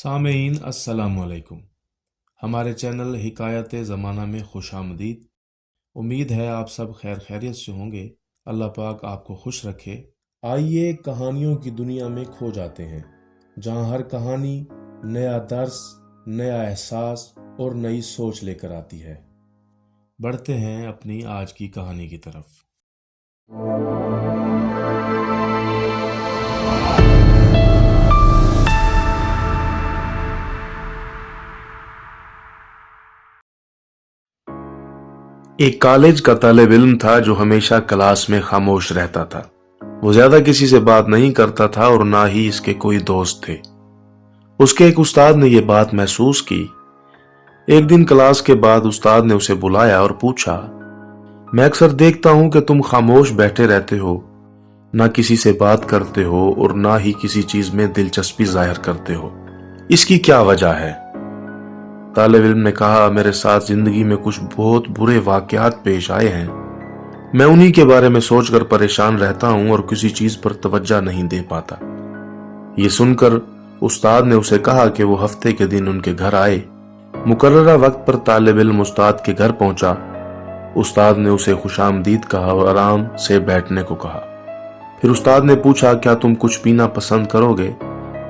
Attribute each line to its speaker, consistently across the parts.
Speaker 1: सामेईन अस्सलामु अलैकुम। हमारे चैनल हिकायत ज़माना में खुश आमदीद। उम्मीद है आप सब खैर खैरियत से होंगे। अल्लाह पाक आपको खुश रखे। आइए कहानियों की दुनिया में खो जाते हैं, जहां हर कहानी नया दर्स, नया एहसास और नई सोच लेकर आती है। बढ़ते हैं अपनी आज की कहानी की तरफ। एक कॉलेज का तालिब इल्म था जो हमेशा क्लास में खामोश रहता था। वो ज्यादा किसी से बात नहीं करता था और ना ही इसके कोई दोस्त थे। उसके एक उस्ताद ने यह बात महसूस की। एक दिन क्लास के बाद उस्ताद ने उसे बुलाया और पूछा, मैं अक्सर देखता हूं कि तुम खामोश बैठे रहते हो, ना किसी से बात करते हो और ना ही किसी चीज में दिलचस्पी जाहिर करते हो। इसकी क्या वजह है? तालिब इल्म ने कहा, मेरे साथ जिंदगी में कुछ बहुत बुरे वाकयात पेश आए हैं। मैं उन्हीं के बारे में सोचकर परेशान रहता हूं और किसी चीज पर तवज्जो नहीं दे पाता। ये सुनकर उस्ताद ने उसे कहा कि वो हफ्ते के दिन उनके घर आए। मुकर्ररा वक्त पर तालिब इल्म उस्ताद के घर पहुंचा। उस्ताद ने उसे खुशामदीद कहा और आराम से बैठने को कहा। फिर उस्ताद ने पूछा, क्या तुम कुछ पीना पसंद करोगे?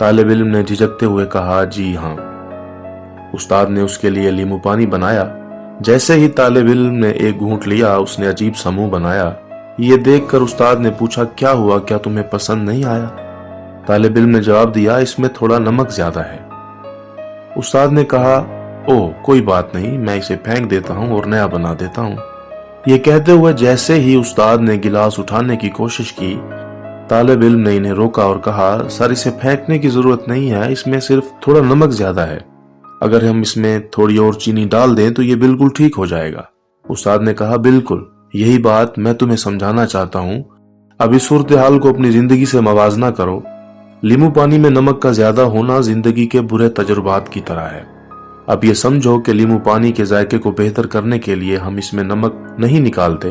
Speaker 1: तालिब इल्म ने झिझकते हुए कहा, जी हाँ। उस्ताद ने उसके लिए लींबू पानी बनाया। जैसे ही तालिब इल्म ने एक घूंट लिया, उसने अजीब सा मुंह बनाया। ये देखकर उस्ताद ने पूछा, क्या हुआ, क्या तुम्हें पसंद नहीं आया? तालिब इल्म ने जवाब दिया, इसमें थोड़ा नमक ज्यादा है। उस्ताद ने कहा, ओह कोई बात नहीं, मैं इसे फेंक देता हूं और नया बना देता हूं। ये कहते हुए जैसे ही उस्ताद ने गिलास उठाने की कोशिश की, तालिब इल्म ने इन्हें रोका और कहा, सर इसे फेंकने की जरूरत नहीं है, इसमें सिर्फ थोड़ा नमक ज्यादा है। अगर हम इसमें थोड़ी और चीनी डाल दें तो ये बिल्कुल ठीक हो जाएगा। उस्ताद ने कहा, बिल्कुल यही बात मैं तुम्हें समझाना चाहता हूँ। अब इस सूरत हाल को अपनी जिंदगी से मवाजना करो। लींबू पानी में नमक का ज्यादा होना जिंदगी के बुरे तजुर्बात की तरह है। अब ये समझो कि लींबू पानी के जायके को बेहतर करने के लिए हम इसमें नमक नहीं निकालते,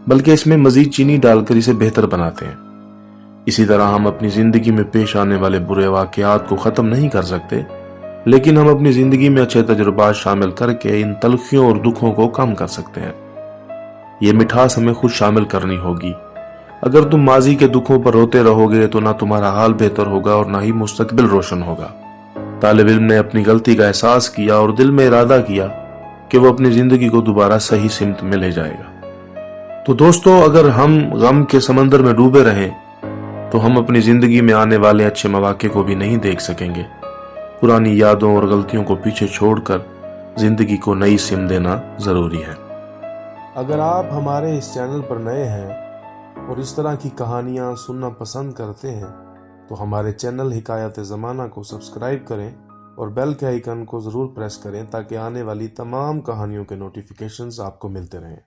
Speaker 1: बल्कि इसमें मजीद चीनी डालकर इसे बेहतर बनाते हैं। इसी तरह हम अपनी जिंदगी में पेश आने वाले बुरे वाकयात को खत्म नहीं कर सकते, लेकिन हम अपनी जिंदगी में अच्छे तजुर्बात शामिल करके इन तलखियों और दुखों को कम कर सकते हैं। ये मिठास हमें खुद शामिल करनी होगी। अगर तुम माजी के दुखों पर रोते रहोगे तो ना तुम्हारा हाल बेहतर होगा और ना ही मुस्तकबिल रोशन होगा। तालिब इल्म ने अपनी गलती का एहसास किया और दिल में इरादा किया कि वो अपनी जिंदगी को दोबारा सही सिमत में ले जाएगा। तो दोस्तों, अगर हम गम के समंदर में डूबे रहें तो हम अपनी जिंदगी में आने वाले अच्छे मौके को भी नहीं देख सकेंगे। पुरानी यादों और गलतियों को पीछे छोड़कर जिंदगी को नई सिम देना जरूरी है। अगर आप हमारे इस चैनल पर नए हैं और इस तरह की कहानियां सुनना पसंद करते हैं तो हमारे चैनल हिकायत ज़माना को सब्सक्राइब करें और बेल के आइकन को ज़रूर प्रेस करें ताकि आने वाली तमाम कहानियों के नोटिफिकेशंस आपको मिलते रहें।